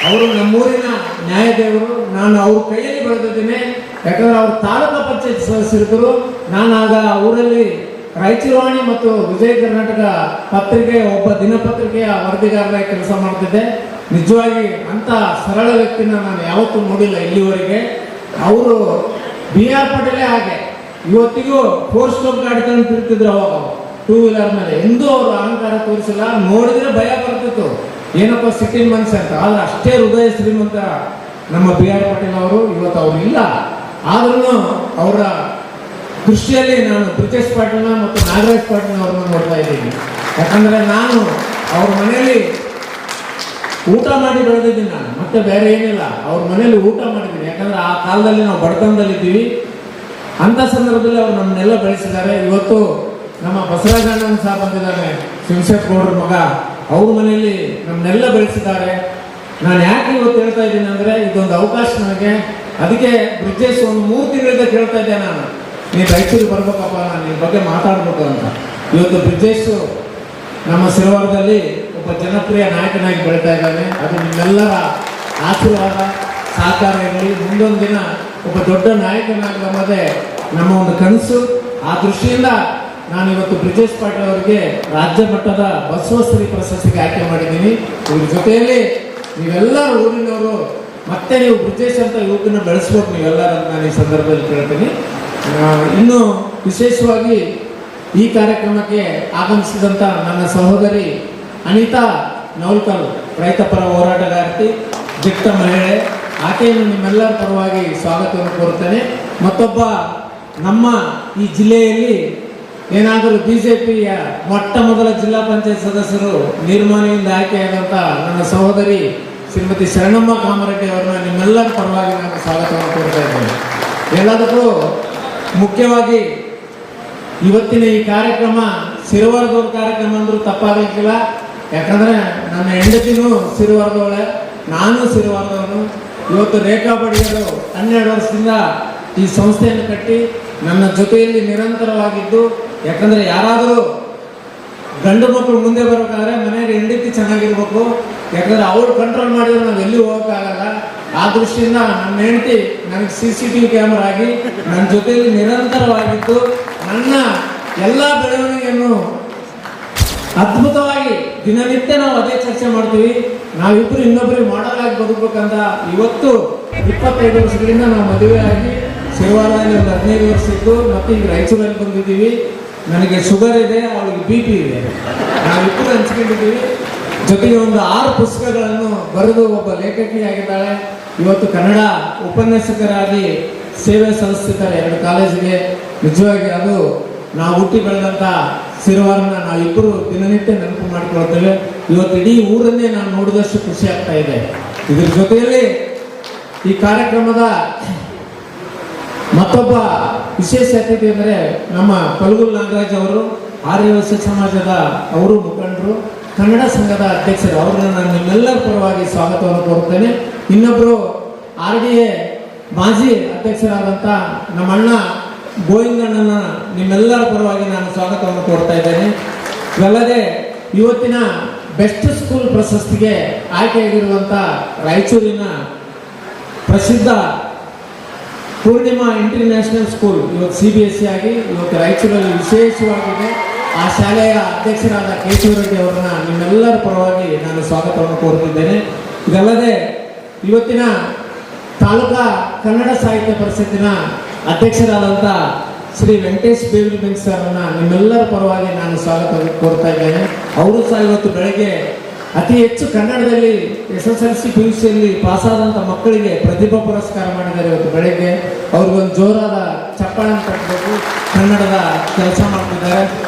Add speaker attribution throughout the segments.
Speaker 1: ಅವರು ನಮ್ಮೂರಿನ ನ್ಯಾಯದೇವರು. ನಾನು ಅವ್ರ ಕೈಯಲ್ಲಿ ಬೆಳೆದಿದ್ದೇನೆ. ಯಾಕಂದ್ರೆ ಅವ್ರ ತಾಲೂಕಾ ಪಂಚಾಯತ್ ಸದಸ್ಯರಿದ್ದರು. ನಾನು ಆಗ ಊರಲ್ಲಿ ರಾಯಚೂರುವಾಣಿ ಮತ್ತು ವಿಜಯ ಕರ್ನಾಟಕ ಪತ್ರಿಕೆ ಒಬ್ಬ ದಿನಪತ್ರಿಕೆಯ ವರದಿಗಾರರಾಗಿ ಕೆಲಸ ಮಾಡ್ತಿದ್ದೆ. ನಿಜವಾಗಿ ಅಂತ ಸರಳ ವ್ಯಕ್ತಿನ ನಾನು ಯಾವತ್ತೂ ನೋಡಿಲ್ಲ ಇಲ್ಲಿವರೆಗೆ. ಅವರು BR ಪಟೇಲೇ ಹಾಗೆ ಇವತ್ತಿಗೂ 4 ಸ್ಟೋಪ್ ಗಾಡಿ ತಂದು ತಿರ್ತಿದ್ರು. ಅವಾಗ 2 ವೀಲರ್ ಮೇಲೆ ಎಂದೂ ಅವರು ಅಹಂಕಾರ ತೋರಿಸಿಲ್ಲ. ನೋಡಿದ್ರೆ ಭಯ ಬರ್ತಿತ್ತು, ಏನಪ್ಪ ಸಿಟಿನ್ ಮನುಷ್ಯ ಅಂತ. ಆದ್ರೆ ಅಷ್ಟೇ ಹೃದಯ ಶ್ರೀಮಂತ ನಮ್ಮ BR ಪಟೇಲ್ ಅವರು. ಇವತ್ತು ಅವರು ಇಲ್ಲ, ಆದ್ರೂ ಅವರ ದೃಷ್ಟಿಯಲ್ಲಿ ನಾನು ಬ್ರಿಜೇಶ್ ಪಾಟೀಲ್ನ ಮತ್ತು ನಾಗರಾಜ್ ಪಾಟೀಲ್ ಅವ್ರನ್ನ ನೋಡ್ತಾ ಇದ್ದೀನಿ. ಯಾಕಂದ್ರೆ ನಾನು ಅವ್ರ ಮನೆಯಲ್ಲಿ ಊಟ ಮಾಡಿ ಬೆಳೆದಿದ್ದೀನಿ. ನಾನು ಮತ್ತೆ ಬೇರೆ ಏನಿಲ್ಲ, ಅವ್ರ ಮನೆಯಲ್ಲಿ ಊಟ ಮಾಡಿದ್ದೀನಿ. ಯಾಕಂದ್ರೆ ಆ ಕಾಲದಲ್ಲಿ ನಾವು ಬಡತನದಲ್ಲಿದ್ದೀವಿ. ಅಂತ ಸಂದರ್ಭದಲ್ಲಿ ಅವ್ರು ನಮ್ಮನ್ನೆಲ್ಲ ಬೆಳೆಸಿದ್ದಾರೆ. ಇವತ್ತು ನಮ್ಮ ಬಸವರಾಜ ಅಣ್ಣನ ಸಹ ಬಂದಿದ್ದಾರೆ, ಶಿವಶೇಖರ್ ಗೌಡ್ರ ಮಗ. ಅವ್ರ ಮನೆಯಲ್ಲಿ ನಮ್ಮನ್ನೆಲ್ಲ ಬೆಳೆಸಿದ್ದಾರೆ. ನಾನು ಯಾಕೆ ಇವತ್ತು ಹೇಳ್ತಾ ಇದ್ದೀನಿ ಅಂದರೆ, ಇದೊಂದು ಅವಕಾಶ ನನಗೆ. ಅದಕ್ಕೆ ಬ್ರಿಜೇಶ್ ಒಂದು 3 ತಿಂಗಳಿಂದ ಕೇಳ್ತಾ ಇದ್ದೆ ನಾನು, ನೀನು ರಾಯಚೂರಿಗೆ ಬರ್ಬೇಕಪ್ಪ, ನಾನು ನಿನ್ನ ಬಗ್ಗೆ ಮಾತಾಡ್ಬೇಕು ಅಂತ. ಇವತ್ತು ಬ್ರಿಜೇಶ್ ನಮ್ಮ ಸಿರವಾರದಲ್ಲಿ ಒಬ್ಬ ಜನಪ್ರಿಯ ನಾಯಕನಾಗಿ ಬೆಳೀತಾ ಇದ್ದಾನೆ. ಅದು ನಿಮ್ಮೆಲ್ಲರ ಆಶೀರ್ವಾದ ಸಹಕಾರ ಇರಲಿ. ಮುಂದೊಂದು ದಿನ ಒಬ್ಬ ದೊಡ್ಡ ನಾಯಕನಾಗದೆ ನಮ್ಮ ಒಂದು ಕನಸು. ಆ ದೃಷ್ಟಿಯಿಂದ ನಾನು ಇವತ್ತು ಬ್ರಿಜೇಶ್ ಪಾಟೀಲ್ ಅವರಿಗೆ ರಾಜ್ಯ ಮಟ್ಟದ ಬಸವಶ್ರೀ ಪ್ರಶಸ್ತಿಗೆ ಆಯ್ಕೆ ಮಾಡಿದ್ದೀನಿ. ಇವ್ರ ಜೊತೆಯಲ್ಲಿ ನೀವೆಲ್ಲರೂ ಊರಿನವರು ಮತ್ತೆ ನೀವು ಬ್ರಿಜೇಶ್ ಅಂತ ಯುವಕನ ಬೆಳೆಸ್ಬೇಕು ನೀವೆಲ್ಲರೂ ಅಂತ ನಾನು ಈ ಸಂದರ್ಭದಲ್ಲಿ ಕೇಳ್ತೀನಿ. ಇನ್ನು ವಿಶೇಷವಾಗಿ ಈ ಕಾರ್ಯಕ್ರಮಕ್ಕೆ ಆಗಮಿಸಿದಂಥ ನನ್ನ ಸಹೋದರಿ ಅನಿತಾ ನೌಲ್ಕಲ್, ರೈತಪರ ಹೋರಾಟಗಾರ್ತಿ, ದಿಟ್ಟ ಮಹಿಳೆ. ಆಕೆಯನ್ನು ನಿಮ್ಮೆಲ್ಲರ ಪರವಾಗಿ ಸ್ವಾಗತವನ್ನು ಕೋರುತ್ತೇನೆ. ಮತ್ತೊಬ್ಬ ನಮ್ಮ ಈ ಜಿಲ್ಲೆಯಲ್ಲಿ ಏನಾದರೂ BJPಯ ಮೊಟ್ಟ ಮೊದಲ ಜಿಲ್ಲಾ ಪಂಚಾಯತ್ ಸದಸ್ಯರು ನಿರ್ಮಾಣದಿಂದ ಆಯ್ಕೆಯಾದಂಥ ನನ್ನ ಸಹೋದರಿ ಶ್ರೀಮತಿ ಶರಣಮ್ಮ ಕಾಮರೆಡ್ಡಿ ಅವರನ್ನ ನಿಮ್ಮೆಲ್ಲರ ಪರವಾಗಿ ನಾನು ಸ್ವಾಗತವನ್ನು ಕೋರ್ತಾ ಇದ್ದೇನೆ. ಎಲ್ಲದಕ್ಕೂ ಮುಖ್ಯವಾಗಿ ಇವತ್ತಿನ ಈ ಕಾರ್ಯಕ್ರಮ ಸಿರವಾರದವ್ರ ಕಾರ್ಯಕ್ರಮ ಅಂದರೂ ತಪ್ಪಾಗಲಿಕ್ಕಿಲ್ಲ. ಯಾಕಂದರೆ ನನ್ನ ಹೆಂಡತಿನೂ ಸಿರವಾರದವಳೆ, ನಾನು ಸಿರವಾರದವನು. ಇವತ್ತು ರೇಖಾ ಬಡಿಯರು 12 ವರ್ಷದಿಂದ ಈ ಸಂಸ್ಥೆಯನ್ನು ಕಟ್ಟಿ ನನ್ನ ಜೊತೆಯಲ್ಲಿ ನಿರಂತರವಾಗಿದ್ದು. ಯಾಕಂದರೆ ಯಾರಾದರೂ ಗಂಡು ಮಕ್ಕಳು ಮುಂದೆ ಬರಬೇಕಾದ್ರೆ ಮನೆಯಲ್ಲಿ ಹೆಂಡತಿ ಚೆನ್ನಾಗಿರ್ಬೇಕು. ಯಾಕಂದರೆ ಅವ್ರು ಕಂಟ್ರೋಲ್ ಮಾಡಿದ್ರೆ ನಾವು ಎಲ್ಲಿ ಹೋಗೋಕ್ಕಾಗಲ್ಲ. ಆ ದೃಷ್ಟಿಯಿಂದ ನನ್ನ ಹೆಂಡತಿ ನನಗೆ CCTV ಕ್ಯಾಮರಾ ಆಗಿ ನನ್ನ ಜೊತೆಯಲ್ಲಿ ನಿರಂತರವಾಗಿದ್ದು ನನ್ನ ಎಲ್ಲ ಬೆಳವಣಿಗೆಯನ್ನು ಅದ್ಭುತವಾಗಿ ದಿನನಿತ್ಯ ನಾವು ಅದೇ ಚರ್ಚೆ ಮಾಡ್ತೀವಿ. ನಾವಿಬ್ಬರು ಇನ್ನೊಬ್ಬರಿಗೆ ಮಾಡಲ್ ಆಗಿ ಬದುಕಬೇಕಂತ ಇವತ್ತು 25 ವರ್ಷಗಳಿಂದ ನಾವು ಮದುವೆ ಆಗಿ ಸಿರವಾರದಲ್ಲಿ ಒಂದು 15 ವರ್ಷ ಇದ್ದು ಮತ್ತು ಈಗ ರಾಯಚೂರಲ್ಲಿ ಬಂದಿದ್ದೀವಿ. ನನಗೆ ಶುಗರ್ ಇದೆ, ಅವಳಿಗೆ BP ಇದೆ. ನಾವಿಬ್ಬರು ಹಂಚ್ಕೊಂಡಿದ್ದೀವಿ. ಜೊತೆಗೆ ಒಂದು 6 ಪುಸ್ತಕಗಳನ್ನು ಬರೆದು ಒಬ್ಬ ಲೇಖಕಿಯಾಗಿದ್ದಾಳೆ. ಇವತ್ತು ಕನ್ನಡ ಉಪನ್ಯಾಸಕರಾಗಿ ಸೇವೆ ಸಲ್ಲಿಸ್ತಿದ್ದಾರೆ 2 ಕಾಲೇಜಿಗೆ. ನಿಜವಾಗಿ ಅದು ನಾವು ಹುಟ್ಟಿ ಬೆಳೆದಂಥ ಸಿರವಾರನ ನಾವಿಬ್ಬರು ದಿನನಿತ್ಯ ನೆನಪು ಮಾಡಿಕೊಳ್ತೇವೆ. ಇವತ್ತು ಇಡೀ ಊರನ್ನೇ ನಾನು ನೋಡಿದಷ್ಟು ಖುಷಿ ಆಗ್ತಾ ಇದೆ. ಇದ್ರ ಜೊತೆಯಲ್ಲಿ ಈ ಕಾರ್ಯಕ್ರಮದ ಮತ್ತೊಬ್ಬ ವಿಶೇಷ ಅತಿಥಿ ಅಂದರೆ ನಮ್ಮ ಕಲಗುಲ್ ನಾಗರಾಜ್ ಅವರು, ಆರ್ಯವೈಶ್ಯ ಸಮಾಜದ ಅವರು ಮುಖಂಡರು, ಕನ್ನಡ ಸಂಘದ ಅಧ್ಯಕ್ಷರು. ಅವ್ರನ್ನ ನಾನು ನಿಮ್ಮೆಲ್ಲರ ಪರವಾಗಿ ಸ್ವಾಗತವನ್ನು ಕೋರುತ್ತೇನೆ. ಇನ್ನೊಬ್ಬರು RDA ಮಾಜಿ ಅಧ್ಯಕ್ಷರಾದಂಥ ನಮ್ಮ ಅಣ್ಣ ಗೋವಿಂದಣ್ಣನ ನಿಮ್ಮೆಲ್ಲರ ಪರವಾಗಿ ನಾನು ಸ್ವಾಗತವನ್ನು ಕೋರ್ತಾ ಇದ್ದೇನೆ. ಇದಲ್ಲದೆ ಇವತ್ತಿನ ಬೆಸ್ಟ್ ಸ್ಕೂಲ್ ಪ್ರಶಸ್ತಿಗೆ ಆಯ್ಕೆಯಾಗಿರುವಂಥ ರಾಯಚೂರಿನ ಪ್ರಸಿದ್ಧ ಪೂರ್ಣಿಮಾ ಇಂಟರ್ನ್ಯಾಷನಲ್ ಸ್ಕೂಲ್ ಇವತ್ತು CBSE ಆಗಿ ಇವತ್ತು ರಾಯಚೂರಲ್ಲಿ ವಿಶೇಷವಾಗಿದೆ. ಆ ಶಾಲೆಯ ಅಧ್ಯಕ್ಷರಾದ ಕೇಶವ ರೆಡ್ಡಿ ಅವರನ್ನ ನಿಮ್ಮೆಲ್ಲರ ಪರವಾಗಿ ನಾನು ಸ್ವಾಗತವನ್ನು ಕೋರುತ್ತಿದ್ದೇನೆ. ಇದಲ್ಲದೆ ಇವತ್ತಿನ ತಾಲೂಕಾ ಕನ್ನಡ ಸಾಹಿತ್ಯ ಪರಿಷತ್ತಿನ ಅಧ್ಯಕ್ಷರಾದಂಥ ಶ್ರೀ ವೆಂಕಟೇಶ್ ಬೇವಿನ ಸರ್ನ ನಿಮ್ಮೆಲ್ಲರ ಪರವಾಗಿ ನಾನು ಸ್ವಾಗತ ಕೋರ್ತಾ ಇದ್ದೇನೆ. ಅವರು ಸಹ ಇವತ್ತು ಬೆಳಗ್ಗೆ ಅತಿ ಹೆಚ್ಚು ಕನ್ನಡದಲ್ಲಿ SSLC PUCಯಲ್ಲಿ ಪಾಸಾದಂಥ ಮಕ್ಕಳಿಗೆ ಪ್ರತಿಭಾ ಪುರಸ್ಕಾರ ಮಾಡಿದ್ದಾರೆ. ಇವತ್ತು ಬೆಳಗ್ಗೆ ಅವ್ರಿಗೊಂದು ಜೋರಾದ ಚಪ್ಪಾಳೆ ಕಟ್ಟಬೇಕು. ಕನ್ನಡದ ಕೆಲಸ ಮಾಡ್ತಿದ್ದಾರೆ.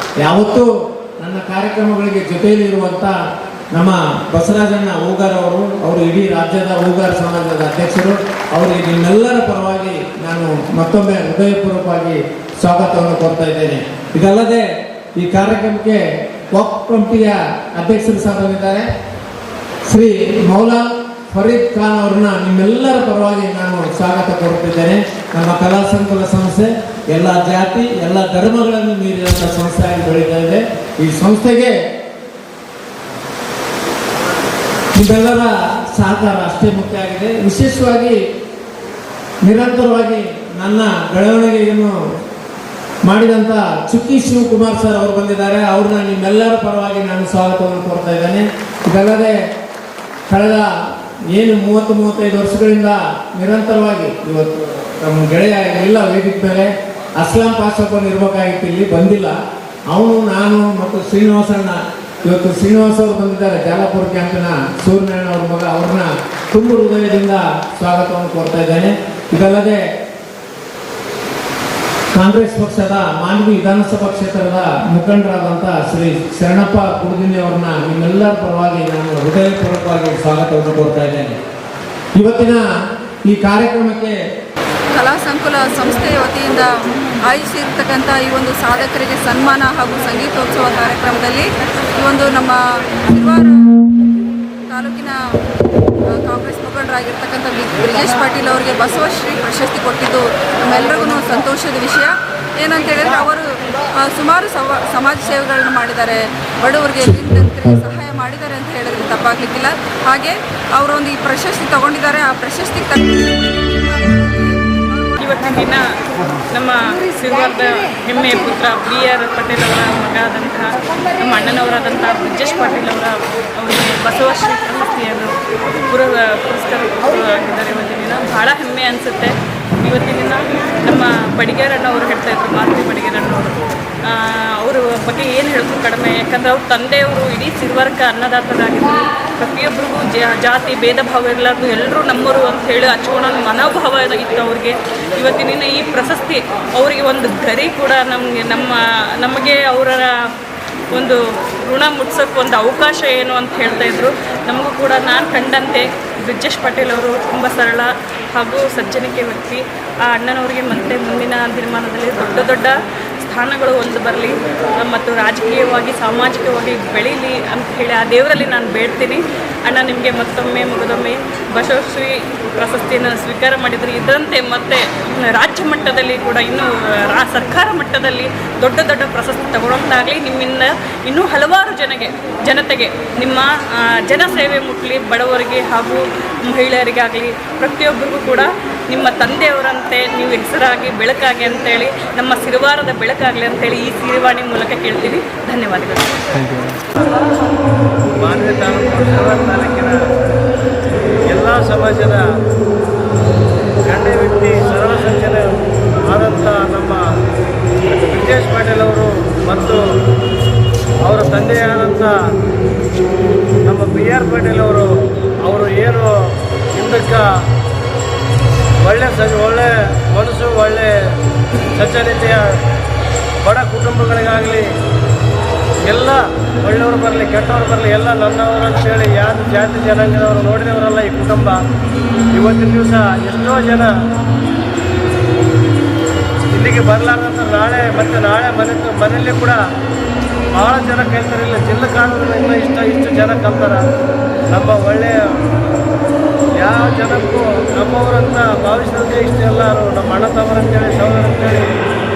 Speaker 1: ಯಾವತ್ತೂ ನನ್ನ ಕಾರ್ಯಕ್ರಮಗಳಿಗೆ ಜೊತೆಯಲ್ಲಿ ಇರುವಂಥ ನಮ್ಮ ಬಸವರಾಜಣ್ಣ ಹೂಗಾರ್ ಅವರು ಇಡೀ ರಾಜ್ಯದ ಹೂಗಾರ್ ಸಮಾಜದ ಅಧ್ಯಕ್ಷರು. ಅವರಿಗೆ ನಿಮ್ಮೆಲ್ಲರ ಪರವಾಗಿ ನಾನು ಮತ್ತೊಮ್ಮೆ ಹೃದಯಪೂರ್ವಕವಾಗಿ ಸ್ವಾಗತವನ್ನು ಕೋರ್ತಾ ಇದ್ದೇನೆ. ಇದಲ್ಲದೆ ಈ ಕಾರ್ಯಕ್ರಮಕ್ಕೆ ವಕ್ಫ್ ಕಮಿಟಿಯ ಅಧ್ಯಕ್ಷರು ಸಹ ಬಂದಿದ್ದಾರೆ. ಶ್ರೀ ಮೌಲಾ ಫರೀದ್ ಖಾನ್ ಅವ್ರನ್ನ ನಿಮ್ಮೆಲ್ಲರ ಪರವಾಗಿ ನಾನು ಸ್ವಾಗತ ಕೋರುತ್ತಿದ್ದೇನೆ. ನಮ್ಮ ಕಲಾ ಸಂಕುಲ ಸಂಸ್ಥೆ ಎಲ್ಲ ಜಾತಿ ಎಲ್ಲ ಧರ್ಮಗಳನ್ನು ಮೀರಿದಂಥ ಸಂಸ್ಥೆಯಾಗಿ ಬೆಳೀತಾ ಇದೆ. ಈ ಸಂಸ್ಥೆಗೆ ನಿಮ್ಮೆಲ್ಲರ ಸಹಕಾರ ಅಷ್ಟೇ ಮುಖ್ಯ ಆಗಿದೆ. ವಿಶೇಷವಾಗಿ ನಿರಂತರವಾಗಿ ನನ್ನ ಬೆಳವಣಿಗೆಯನ್ನು ಮಾಡಿದಂಥ ಚುಕ್ಕಿ ಶಿವಕುಮಾರ್ ಸರ್ ಅವರು ಬಂದಿದ್ದಾರೆ. ಅವ್ರನ್ನ ನಿಮ್ಮೆಲ್ಲರ ಪರವಾಗಿ ನಾನು ಸ್ವಾಗತವನ್ನು ಕೋರ್ತಾ ಇದ್ದೇನೆ. ಇದಲ್ಲದೆ ಕಳೆದ 30-35 ವರ್ಷಗಳಿಂದ ನಿರಂತರವಾಗಿ ಇವತ್ತು ನಮ್ಮ ಗೆಳೆಯ ಎಲ್ಲ ವೇದಿಕೆ ಮೇಲೆ ಅಸ್ಲಾಂ ಪಾಷಪ್ಪನ್ ಇರಬೇಕಾಗಿತ್ತು, ಇಲ್ಲಿ ಬಂದಿಲ್ಲ. ಅವನು ನಾನು ಮತ್ತು ಶ್ರೀನಿವಾಸಣ್ಣ, ಇವತ್ತು ಶ್ರೀನಿವಾಸ್ ಅವರು ಬಂದಿದ್ದಾರೆ, ಜಾಲಪುರ ಕ್ಯಾಂಪಿನ ಸೂರ್ಯನಾರಾಯಣ ಅವ್ರ ಮಗ. ಅವ್ರನ್ನ ತುಂಬ ಹೃದಯದಿಂದ ಸ್ವಾಗತವನ್ನು ಕೋರ್ತಾ ಇದ್ದೇನೆ. ಇದಲ್ಲದೆ ಕಾಂಗ್ರೆಸ್ ಪಕ್ಷದ ಮಾನ್ವಿ ವಿಧಾನಸಭಾ ಕ್ಷೇತ್ರದ ಮುಖಂಡರಾದಂಥ ಶ್ರೀ ಶರಣಪ್ಪ ಕುಡುದಿನಿ ಅವ್ರನ್ನ ನಿಮ್ಮೆಲ್ಲರ ಪರವಾಗಿ ನಾನು ಹೃದಯಪೂರ್ವಕವಾಗಿ ಸ್ವಾಗತವನ್ನು ಕೋರ್ತಾ ಇದ್ದೇನೆ. ಇವತ್ತಿನ ಈ ಕಾರ್ಯಕ್ರಮಕ್ಕೆ
Speaker 2: ಕಲಾ ಸಂಕುಲ ಸಂಸ್ಥೆಯ ವತಿಯಿಂದ ಆಯೋಜಿಸಿರ್ತಕ್ಕಂಥ ಈ ಒಂದು ಸಾಧಕರಿಗೆ ಸನ್ಮಾನ ಹಾಗೂ ಸಂಗೀತೋತ್ಸವ ಕಾರ್ಯಕ್ರಮದಲ್ಲಿ ಈ ಒಂದು ನಮ್ಮ ಸಿರ್ವಾರ ತಾಲೂಕಿನ ಕಾಂಗ್ರೆಸ್ ಮುಖಂಡರಾಗಿರ್ತಕ್ಕಂಥ ಬ್ರಿಜೇಶ್ ಪಾಟೀಲ್ ಅವರಿಗೆ ಬಸವಶ್ರೀ ಪ್ರಶಸ್ತಿ ಕೊಟ್ಟಿದ್ದು ನಮ್ಮೆಲ್ಲರಿಗೂ ಸಂತೋಷದ ವಿಷಯ. ಏನಂತ ಹೇಳಿದರೆ ಅವರು ಸುಮಾರು ಸಮಾಜ ಸೇವೆಗಳನ್ನು ಮಾಡಿದ್ದಾರೆ, ಬಡವರಿಗೆ ದೀನದಲಿತರಿಗೆ ಸಹಾಯ ಮಾಡಿದ್ದಾರೆ ಅಂತ ಹೇಳಿದ್ರೆ ತಪ್ಪಾಗಲಿಕ್ಕಿಲ್ಲ. ಹಾಗೆ ಅವರೊಂದು ಈ ಪ್ರಶಸ್ತಿ ತಗೊಂಡಿದ್ದಾರೆ. ಆ ಪ್ರಶಸ್ತಿಗೆ
Speaker 3: ಇವತ್ತಿನ ದಿನ ನಮ್ಮ ಸಿರ್ವಾರದ ಹೆಮ್ಮೆಯ ಪುತ್ರ BR ಪಟೇಲ್ ಅವರ ಮಗ ಆದಂತಹ ನಮ್ಮ ಅಣ್ಣನವರಾದಂಥ ಬ್ರಿಜೇಶ್ ಪಾಟೀಲ್ ಅವರಿಗೆ ಬಸವಶ್ರೀ ಪ್ರಶಸ್ತಿಯನ್ನು ಪುರಸ್ಕೃತರಾಗಿದ್ದಾರೆ. ಇವತ್ತಿನ ದಿನ ಭಾಳ ಹೆಮ್ಮೆ ಅನಿಸುತ್ತೆ. ಇವತ್ತಿನ ದಿನ ನಮ್ಮ ಬಡಿಗೇರಣ್ಣವರು ಹೇಳ್ತಾಯಿದ್ರು, ಮಾರುತಿ ಬಡಿಗೇರಣ್ಣವರು, ಅವರ ಬಗ್ಗೆ ಏನು ಹೇಳೋದು ಕಡಿಮೆ. ಯಾಕಂದರೆ ಅವ್ರ ತಂದೆಯವರು ಇಡೀ ಸಿರ್ವಾರಕ್ಕೆ ಅನ್ನದಾತರಾಗಿದ್ದರು. ಪ್ರತಿಯೊಬ್ಬರಿಗೂ ಜಾತಿ ಭೇದ ಭಾವ ಇರಲಾರ್ದು ಎಲ್ಲರೂ ನಮ್ಮವರು ಅಂತ ಹೇಳಿ ಹಚ್ಕೊಳ್ಳೋ ಮನೋಭಾವ ಇತ್ತು ಅವ್ರಿಗೆ. ಇವತ್ತಿನ ದಿನ ಈ ಪ್ರಶಸ್ತಿ ಅವರಿಗೆ ಒಂದು ಗರಿ ಕೂಡ ನಮಗೆ ಅವರ ಒಂದು ಋಣ ಮುಟ್ಸೋಕ್ಕೆ ಒಂದು ಅವಕಾಶ ಏನು ಅಂತ ಹೇಳ್ತಾಯಿದ್ರು. ನಮಗೂ ಕೂಡ ನಾನು ಕಂಡಂತೆ ಬ್ರಿಜೇಶ್ ಪಾಟೀಲ್ ಅವರು ತುಂಬ ಸರಳ ಹಾಗೂ ಸಜ್ಜನಿಕೆ ವ್ಯಕ್ತಿ. ಆ ಅಣ್ಣನವರಿಗೆ ಮತ್ತೆ ಮುಂದಿನ ದಿನಮಾನದಲ್ಲಿ ದೊಡ್ಡ ದೊಡ್ಡ ಸ್ಥಾನಗಳು ಒಂದು ಬರಲಿ ಮತ್ತು ರಾಜಕೀಯವಾಗಿ ಸಾಮಾಜಿಕವಾಗಿ ಬೆಳೀಲಿ ಅಂತ ಹೇಳಿ ಆ ದೇವರಲ್ಲಿ ನಾನು ಬೇಡ್ತೀನಿ. ಅಣ್ಣ, ನಿಮಗೆ ಮತ್ತೊಮ್ಮೆ ಮುಗಿದೊಮ್ಮೆ ಬಸವಶ್ರೀ ಪ್ರಶಸ್ತಿಯನ್ನು ಸ್ವೀಕಾರ ಮಾಡಿದರೆ ಇದರಂತೆ ಮತ್ತೆ ರಾಜ್ಯ ಮಟ್ಟದಲ್ಲಿ ಕೂಡ ಇನ್ನೂ ಸರ್ಕಾರ ಮಟ್ಟದಲ್ಲಿ ದೊಡ್ಡ ದೊಡ್ಡ ಪ್ರಶಸ್ತಿ ತಗೊಳ್ಳೋದಾಗಲಿ, ನಿಮ್ಮಿಂದ ಇನ್ನೂ ಹಲವಾರು ಜನತೆಗೆ ನಿಮ್ಮ ಜನಸೇವೆ ಮುಟ್ಲಿ, ಬಡವರಿಗೆ ಹಾಗೂ ಮಹಿಳೆಯರಿಗಾಗಲಿ ಪ್ರತಿಯೊಬ್ಬರಿಗೂ ಕೂಡ ನಿಮ್ಮ ತಂದೆಯವರಂತೆ ನೀವು ಹೆಸರಾಗಿ ಬೆಳಕಾಗಿ ಅಂತೇಳಿ ನಮ್ಮ ಸಿರಿವಾರದ ಬೆಳಕಾಗಲಿ ಅಂತೇಳಿ ಈ ಸಿರಿವಾಣಿ ಮೂಲಕ ಕೇಳ್ತೀವಿ. ಧನ್ಯವಾದಗಳು.
Speaker 4: ಮಾನ್ವಿ ತಾಲೂಕಿನ ಎಲ್ಲ ಸಮಾಜದ ಗಣ್ಯ ವ್ಯಕ್ತಿ, ಸರಳ ಸಜ್ಜನ ಆದಂಥ ನಮ್ಮ ಬ್ರಿಜೇಶ್ ಪಾಟೀಲ್ ಅವರು ಮತ್ತು ಅವರ ತಂದೆಯಾದಂಥ ನಮ್ಮ BR ಪಾಟೀಲ್ ಅವರು ಏನು ಹಿಂದಕ್ಕೆ ಒಳ್ಳೆ ಮನಸ್ಸು, ಒಳ್ಳೆ ಸಜ್ಜನಿತೆಯ ಬಡ ಕುಟುಂಬಗಳಿಗಾಗಲಿ ಎಲ್ಲ ಒಳ್ಳೆಯವರು ಬರಲಿ ಕೆಟ್ಟವರು ಬರಲಿ ಎಲ್ಲ ನನ್ನವರು ಅಂತೇಳಿ ಯಾವ ಜಾತಿ ಜನಾಂಗದವರು ನೋಡಿದವರಲ್ಲ ಈ ಕುಟುಂಬ. ಇವತ್ತಿನ ದಿವಸ ಎಷ್ಟೋ ಜನ ಇಲ್ಲಿಗೆ ಬರಲಾರ್ದಂತ ನಾಳೆ ಮನೆಯಲ್ಲಿ ಕೂಡ ಭಾಳ ಜನ ಕಲ್ತಾರೆ. ಇಲ್ಲ ಜಿಲ್ಲಾ ಕಾನೂನಿನಿಂದ ಇಷ್ಟು ಜನ ಕಲ್ತಾರೆ. ನಮ್ಮ ಒಳ್ಳೆಯ ಯಾವ ಜನಕ್ಕೂ ನಮ್ಮವರಂತ ಭಾವಿಸಿದಂತೆ ಇಷ್ಟೆಲ್ಲರೂ ನಮ್ಮ ಅಣ್ಣ ತಮ್ಮರಂತೇಳಿ ಸಹೋದರ ಅಂತೇಳಿ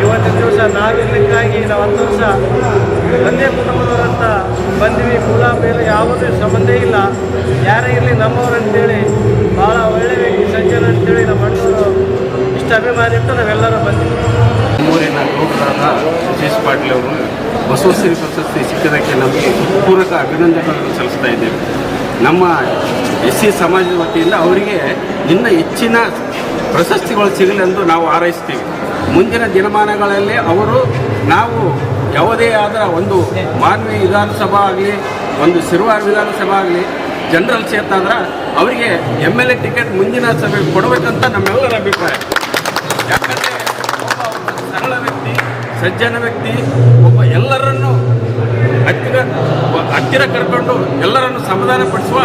Speaker 4: ಇವತ್ತಿನ ದಿವಸ ನಾವಿರ್ಲಿಕ್ಕಾಗಿ ನಾವು 10 ವರ್ಷ ಒಂದೇ ಕುಟುಂಬದವರಂತ ಬಂದ್ವಿ. ಕುಲ ಮೇಲೆ ಯಾವುದೇ ಸಂಬಂಧ ಇಲ್ಲ, ಯಾರೇ ಇರಲಿ ನಮ್ಮವರಂತೇಳಿ ಭಾಳ ಒಳ್ಳೆ ವ್ಯಕ್ತಿ ಸಜ್ಜನ ಅಂತೇಳಿ ನಮ್ಮ ಅಣ್ಣವರು ಇಷ್ಟು ಅಭಿಮಾನಿ ಅಂತ ನಾವೆಲ್ಲರೂ ಬಂದ್ವಿ.
Speaker 5: ಊರಿನ ಗೌಡರಾದ ಬ್ರಿಜೇಶ್ ಪಾಟೀಲ್ ಅವರು ಬಸವಶ್ರೀ ಪ್ರಶಸ್ತಿ ಸಿಕ್ಕಿದ್ದಕ್ಕೆ ನಮಗೆ ಪೂರಕ ಅಭಿನಂದನೆಗಳನ್ನು ಸಲ್ಲಿಸ್ತಾ ಇದ್ದೇವೆ. ನಮ್ಮ SC ಸಮಾಜದ ವತಿಯಿಂದ ಅವರಿಗೆ ಇನ್ನೂ ಹೆಚ್ಚಿನ ಪ್ರಶಸ್ತಿಗಳು ಸಿಗಲೆಂದು ನಾವು ಹಾರೈಸ್ತೀವಿ. ಮುಂದಿನ ದಿನಮಾನಗಳಲ್ಲಿ ಅವರು ನಾವು ಯಾವುದೇ ಆದ ಒಂದು ಮಾನ್ವಿ ವಿಧಾನಸಭಾ ಆಗಲಿ ಒಂದು ಸಿರುವಾರ ವಿಧಾನಸಭಾ ಆಗಲಿ ಜನರಲ್ ಕ್ಷೇತ್ರ ಆದ್ರೆ ಅವರಿಗೆ MLA ಟಿಕೆಟ್ ಮುಂದಿನ ಸಭೆ ಕೊಡಬೇಕಂತ ನಮ್ಮೆಲ್ಲರ ಅಭಿಪ್ರಾಯ. ಯಾಕಂದರೆ ಒಬ್ಬ ಸರಳ ವ್ಯಕ್ತಿ, ಸಜ್ಜನ ವ್ಯಕ್ತಿ, ಒಬ್ಬ ಎಲ್ಲರನ್ನು ಹತ್ತಿರ ಕರ್ಕೊಂಡು ಎಲ್ಲರನ್ನು ಸಮಾಧಾನ ಪಡಿಸುವ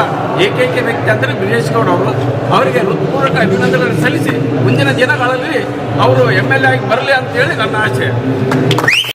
Speaker 5: ಏಕೈಕ ವ್ಯಕ್ತಿ ಅಂದರೆ ಬ್ರಿಜೇಶ್ ಗೌಡ ಅವರು. ಅವರಿಗೆ ಹೃತ್ಪೂರ್ವಕ ಅಭಿನಂದನೆ ಸಲ್ಲಿಸಿ ಮುಂದಿನ ದಿನಗಳಲ್ಲಿ ಅವರು MLA ಆಗಿ ಬರಲಿ ಅಂತೇಳಿ ನನ್ನ ಆಶೆ.